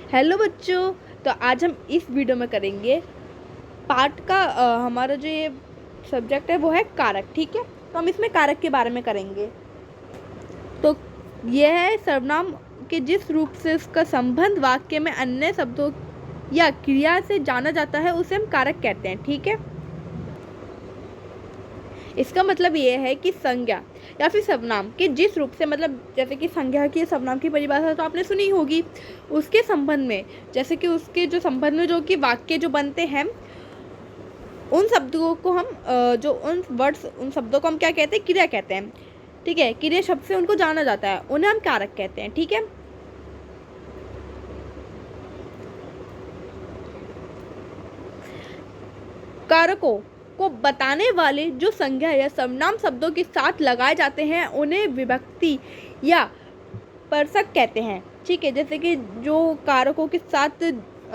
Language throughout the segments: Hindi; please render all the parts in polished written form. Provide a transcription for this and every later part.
हेलो बच्चों। तो आज हम इस वीडियो में करेंगे पार्ट का हमारा जो ये सब्जेक्ट है वो है कारक। ठीक है, तो हम इसमें कारक के बारे में करेंगे। तो यह है सर्वनाम के जिस रूप से उसका संबंध वाक्य में अन्य शब्दों या क्रिया से जाना जाता है उसे हम कारक कहते हैं। ठीक है, इसका मतलब ये है कि संज्ञा या फिर सर्वनाम के जिस रूप से, मतलब जैसे कि संज्ञा की सर्वनाम की परिभाषा तो आपने सुनी होगी, उसके संबंध में, जैसे कि उसके जो संबंध में जो कि वाक्य जो बनते हैं उन शब्दों को हम जो उन वर्ड्स उन शब्दों को हम क्या कहते हैं, क्रिया कहते हैं। ठीक है, क्रिया शब्द से उनको जाना जाता है, उन्हें हम कारक कहते हैं। ठीक है, कारकों को बताने वाले जो संज्ञा या सर्वनाम शब्दों के साथ लगाए जाते हैं उन्हें विभक्ति या परसक कहते हैं। ठीक है, जैसे कि जो कारकों के साथ,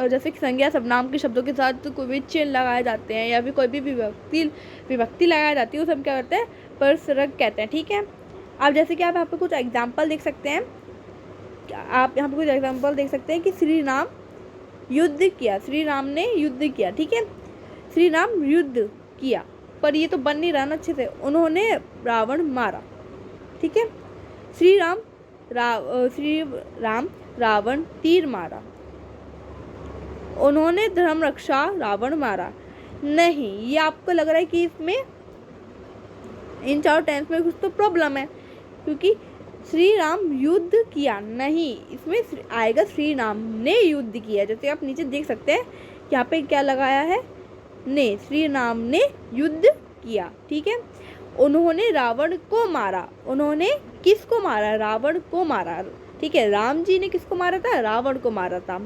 जैसे कि संज्ञा सर्वनाम के शब्दों के साथ कोई भी चिन्ह लगाए जाते हैं या फिर कोई भी विभक्ति लगाई जाती है उसे हम क्या कहते हैं, परसरक कहते हैं। ठीक है, आप जैसे कि आप यहाँ पे कुछ एग्जाम्पल देख सकते हैं। आप यहाँ पे कुछ एग्जाम्पल देख सकते हैं कि श्री राम युद्ध किया, श्री राम ने युद्ध किया। ठीक है, श्री राम युद्ध किया, पर ये तो बन नहीं रहा ना अच्छे से। उन्होंने रावण मारा। ठीक है, श्री राम रावण तीर मारा। उन्होंने धर्म रक्षा रावण मारा। नहीं, ये आपको लग रहा है कि इसमें इन चारों टेंस में कुछ तो प्रॉब्लम है, क्योंकि श्री राम युद्ध किया नहीं, इसमें आएगा श्री राम ने युद्ध किया। जैसे आप नीचे देख सकते हैं यहाँ पे क्या लगाया है, ने, श्री राम ने युद्ध किया। ठीक है, उन्होंने रावण को मारा। उन्होंने किसको मारा, रावण को मारा। ठीक है, राम जी ने किसको मारा था, रावण को मारा था।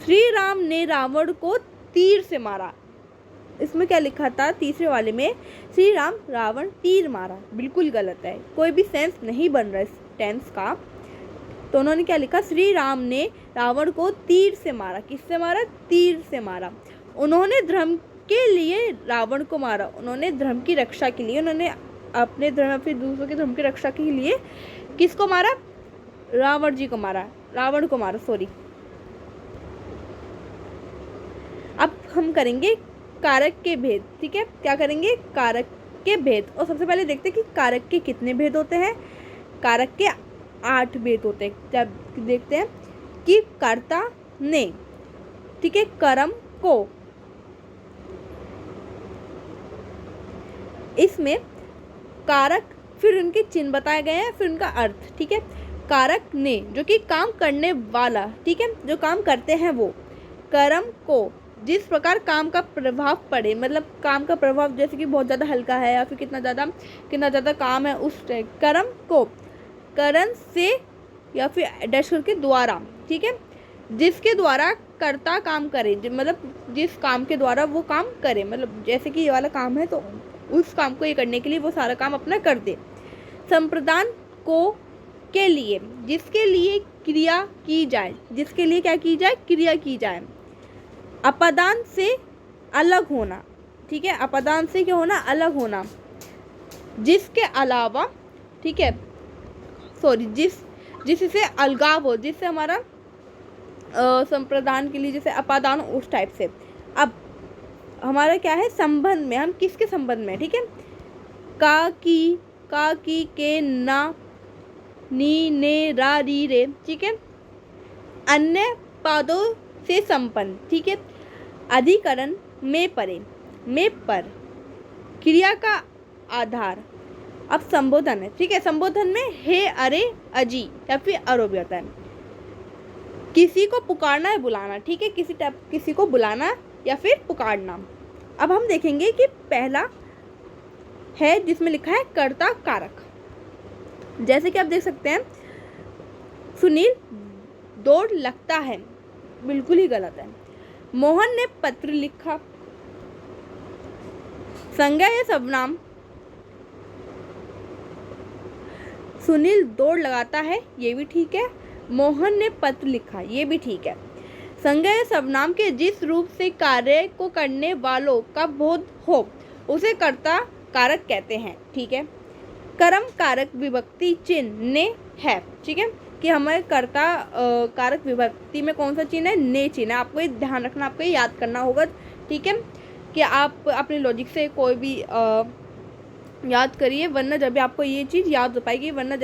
श्री राम ने रावण को तीर से मारा। इसमें क्या लिखा था तीसरे वाले में, श्री राम रावण तीर मारा, बिल्कुल गलत है, कोई भी सेंस नहीं बन रहा इस टेंस का। तो उन्होंने क्या लिखा, श्री राम ने रावण को तीर से मारा। किससे मारा, तीर से मारा। उन्होंने धर्म के लिए रावण को मारा। उन्होंने धर्म की रक्षा के लिए, उन्होंने अपने धर्म फिर दूसरों के धर्म की रक्षा के लिए किसको मारा, रावण जी को मारा, रावण को मारा, सॉरी। अब हम करेंगे कारक के भेद। ठीक है, क्या करेंगे, कारक के भेद। और सबसे पहले देखते हैं कि कारक के कितने भेद होते हैं। कारक के 8 भेद होते हैं। जब देखते हैं कि कर्ता ने, ठीक है, कर्म को, इसमें कारक, फिर उनके चिन्ह बताए गए हैं, फिर उनका अर्थ। ठीक है, कारक ने जो कि काम करने वाला, ठीक है, जो काम करते हैं वो। कर्म को, जिस प्रकार काम का प्रभाव पड़े, मतलब काम का प्रभाव जैसे कि बहुत ज़्यादा हल्का है या फिर कितना ज़्यादा काम है उस कर्म को, करण से या फिर डैश करके द्वारा। ठीक है, जिसके द्वारा कर्ता काम करे, मतलब जिस काम के द्वारा वो काम करे, मतलब जैसे कि ये वाला काम है तो उस काम को ये करने के लिए वो सारा काम अपना कर दे। संप्रदान को, के लिए, जिसके लिए क्रिया की जाए, जिसके लिए क्या की जाए, क्रिया की जाए। अपादान से अलग होना। ठीक है, अपादान से क्या होना, अलग होना, जिसके अलावा, ठीक है, सॉरी, जिससे अलगाव हो, जिससे हमारा संप्रदान के लिए जैसे अपादान, उस टाइप से। अब हमारा क्या है, संबंध में, हम किसके संबंध में, ठीक है, का की के, ना, नी, ने, रा, री, रे। ठीक है, अन्य पादों से संपन्न। ठीक है, अधिकरण में परे, में पर, क्रिया का आधार। अब संबोधन है। ठीक है, संबोधन में हे, अरे, अजी या फिर अरो भी होता है। किसी को पुकारना है, बुलाना। ठीक है, किसी को बुलाना या फिर पुकारना। अब हम देखेंगे कि पहला है जिसमें लिखा है कर्ता कारक। जैसे कि आप देख सकते हैं, सुनील दौड़ लगता है, बिल्कुल ही गलत है। मोहन ने पत्र लिखा। संज्ञा या सर्वनाम, सुनील दौड़ लगाता है, ये भी ठीक है। मोहन ने पत्र लिखा, ये भी ठीक है। संज्ञा या सर्वनाम के जिस रूप से कार्य को करने वालों का बोध हो उसे कर्ता कारक कहते हैं। ठीक है, कर्म कारक विभक्ति चिन्ह ने है। ठीक है, कि हमारे कर्ता कारक विभक्ति में कौन सा चिन्ह है, ने चिन्ह है। आपको ये ध्यान रखना, आपको ये याद करना होगा, ठीक है, कि आप अपने लॉजिक से कोई भी याद करिए, वरना जब भी आपको ये चीज़ याद हो पाएगी, वरना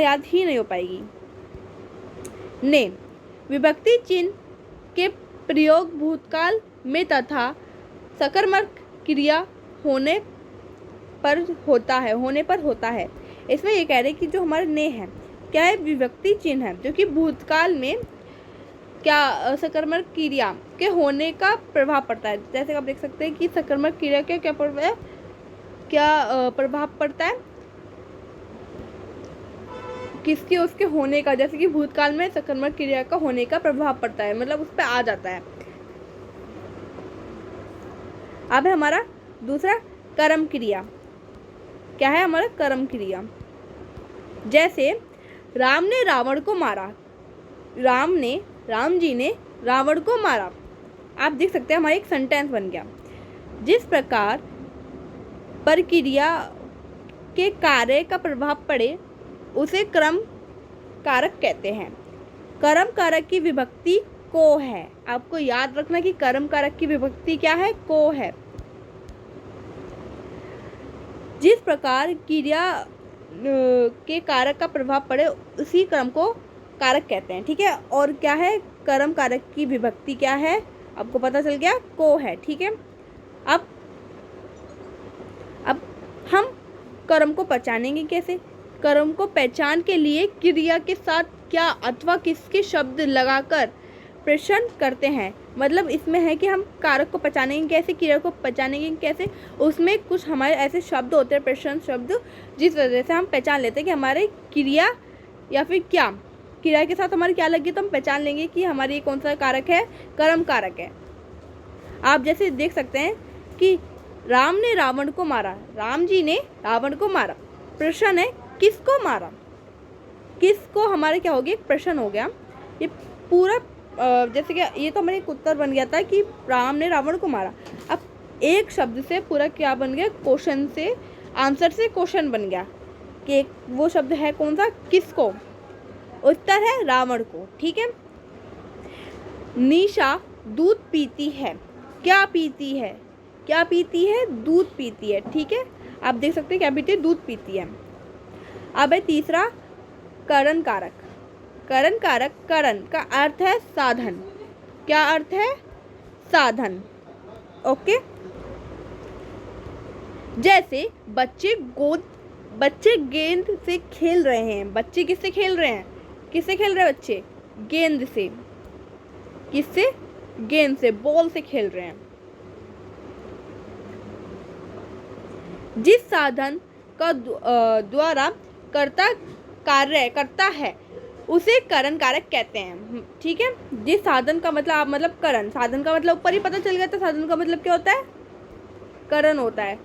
याद ही नहीं हो पाएगी। ने विभक्ति चिन्ह के प्रयोग भूतकाल में तथा सकर्मक क्रिया होने पर होता है। इसमें ये कह रहे हैं कि जो हमारे ने है क्या है, विभक्ति चिन्ह है, जो कि भूतकाल में क्या सकर्मक क्रिया के होने का प्रभाव पड़ता है। जैसे आप देख सकते हैं कि सकर्मक क्रिया के क्या प्रभाव पड़ता है, किसके, उसके होने का। जैसे कि भूतकाल में सकर्मक क्रिया का होने का प्रभाव पड़ता है, मतलब उस पर आ जाता है। अब है हमारा दूसरा कर्म क्रिया। क्या है हमारा कर्म क्रिया? जैसे राम ने रावण को मारा, राम जी ने रावण को मारा। आप देख सकते हैं हमारा एक सेंटेंस बन गया। जिस प्रकार प्रक्रिया के कार्य का प्रभाव पड़े उसे कर्म कारक कहते हैं। कर्म कारक की विभक्ति को है। आपको याद रखना कि कर्म कारक की विभक्ति क्या है, को है। जिस प्रकार क्रिया के कारक का प्रभाव पड़े उसी कर्म को कारक कहते हैं, ठीक है। और क्या है, कर्म कारक की विभक्ति क्या है, आपको पता चल गया, को है, ठीक है। अब हम कर्म को पहचानेंगे कैसे? कर्म को पहचान के लिए क्रिया के साथ क्या अथवा किसके शब्द लगाकर प्रश्न करते हैं। मतलब इसमें है कि हम कारक को पहचानेंगे कैसे, क्रिया को पहचानेंगे कैसे। उसमें कुछ हमारे ऐसे शब्द होते हैं, प्रश्न शब्द, जिस वजह से हम पहचान लेते हैं कि हमारे क्रिया या फिर क्या क्रिया के साथ हमारी क्या लगी, तो हम पहचान लेंगे कि हमारी कौन सा कारक है, कर्म कारक है। आप जैसे देख सकते हैं कि राम ने रावण को मारा, राम जी ने रावण को मारा। प्रश्न है किसको मारा, किसको हमारे क्या हो गया, एक प्रश्न हो गया। ये पूरा जैसे कि ये तो हमारे एक उत्तर बन गया था कि राम ने रावण को मारा। अब एक शब्द से पूरा क्या बन गया, क्वेश्चन से, आंसर से क्वेश्चन बन गया कि वो शब्द है कौन सा, किसको। उत्तर है रावण को, ठीक है। निशा दूध पीती है, क्या पीती है, क्या पीती है, दूध पीती है, ठीक है। आप देख सकते हैं क्या पीती है, दूध पीती है। अब है तीसरा करण कारक। करण कारक, करण का अर्थ है साधन। क्या अर्थ है, साधन, ओके। जैसे बच्चे गेंद से खेल रहे हैं। बच्चे किससे खेल रहे हैं, किससे खेल रहे हैं बच्चे, गेंद से। किससे, गेंद से, बॉल से खेल रहे हैं। जिस साधन का द्वारा कर्ता कार्य करता है उसे करण कारक कहते हैं, ठीक है। जिस साधन का मतलब करण, साधन का मतलब ऊपर ही पता चल गया था, साधन का मतलब क्या होता है, करण होता है।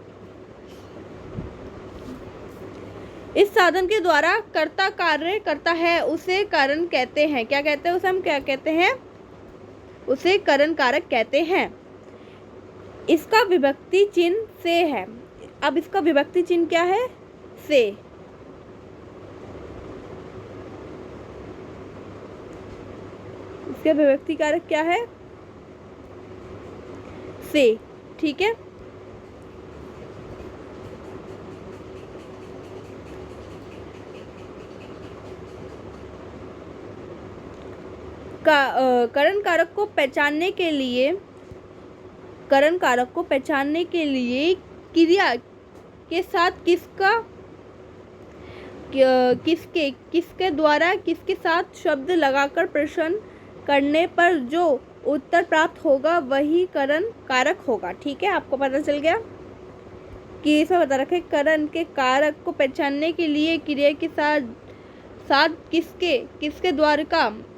इस साधन के द्वारा कर्ता कार्य करता है उसे करण कहते हैं। क्या कहते हैं उसे, हम क्या कहते हैं, उसे करण कारक कहते हैं। इसका विभक्ति चिन्ह से है। अब इसका विभक्ति चिन्ह क्या है, से। इसका विभक्ति कारक क्या है, से, ठीक है। करण कारक को पहचानने के लिए, करण कारक को पहचानने के लिए क्रिया के साथ किसके द्वारा किसके साथ शब्द लगाकर प्रश्न करने पर जो उत्तर प्राप्त होगा वही करण कारक होगा, ठीक है। आपको पता चल गया कि इसमें बता रखे करण के कारक को पहचानने के लिए क्रिया के साथ किसके द्वारा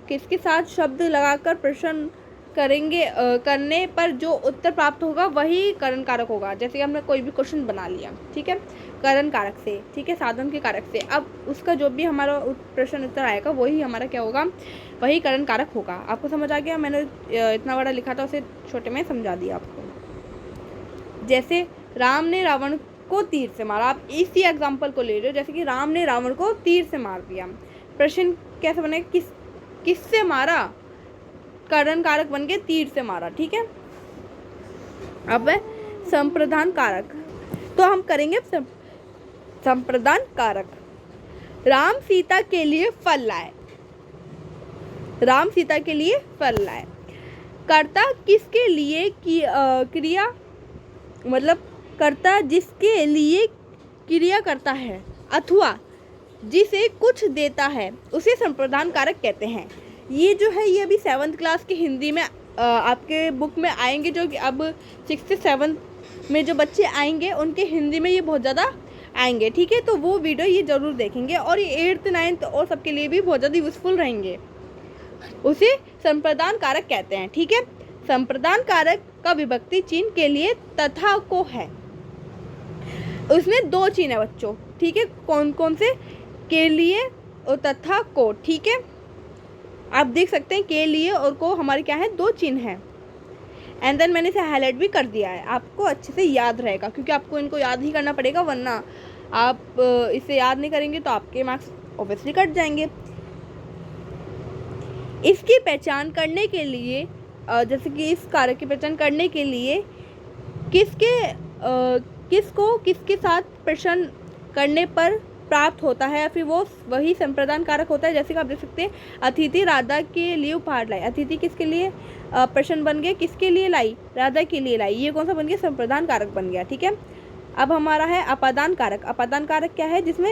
किसके साथ शब्द लगाकर प्रश्न करने पर जो उत्तर प्राप्त होगा वही करण कारक होगा। जैसे कि हमने कोई भी क्वेश्चन बना लिया, ठीक है, करण कारक से, ठीक है, साधन के कारक से। अब उसका जो भी हमारा प्रश्न उत्तर आएगा वही हमारा क्या होगा, वही करण कारक होगा। आपको समझ आ गया? मैंने इतना बड़ा लिखा था उसे छोटे में समझा दिया आपको। जैसे राम ने रावण को तीर से मारा, आप इसी एग्जाम्पल को ले रहे हो। जैसे कि राम ने रावण को तीर से मार दिया, प्रश्न कैसे बनेगा, किससे मारा, करण कारक बन के तीर से मारा। ठीक है, अब है संप्रदान कारक। तो हम करेंगे संप्रदान कारक। राम सीता के लिए फल लाए, राम सीता के लिए फल लाए। कर्ता किसके लिए क्रिया, मतलब कर्ता जिसके लिए क्रिया करता है अथवा जिसे कुछ देता है उसे संप्रदान कारक कहते हैं। ये जो है ये अभी 7th क्लास की हिंदी में आपके बुक में आएंगे, जो कि अब 6th से 7th में जो बच्चे आएंगे उनके हिंदी में ये बहुत ज़्यादा आएंगे। ठीक है, तो वो वीडियो ये ज़रूर देखेंगे और ये 8th 9th और सबके लिए भी बहुत ज़्यादा यूज़फुल रहेंगे। उसे संप्रदान कारक कहते हैं। ठीक है, संप्रदान कारक का विभक्ति चिन्ह के लिए तथा को है। उसमें 2 चिन्ह है बच्चों। ठीक है, कौन कौन से, के लिए और तथा को। ठीक है, आप देख सकते हैं के लिए और को हमारे क्या है, 2 चिन्ह हैं। एंड देन मैंने इसे हाईलाइट भी कर दिया है, आपको अच्छे से याद रहेगा क्योंकि आपको इनको याद ही करना पड़ेगा, वरना आप इसे याद नहीं करेंगे तो आपके मार्क्स ऑब्वियसली कट जाएंगे। इसकी पहचान करने के लिए जैसे कि इस कारक की पहचान करने के लिए किसको किसके साथ प्रश्न करने पर प्राप्त होता है, फिर वो वही संप्रदान कारक होता है। जैसे कि आप देख सकते हैं, अतिथि राधा के लिए उपहार लाई। अतिथि किसके लिए प्रश्न बन गया, किसके लिए लाई, राधा के लिए लाई। ये कौन सा बन गया, संप्रदान कारक बन गया। ठीक है, अब हमारा है अपादान कारक। अपादान कारक क्या है, जिसमें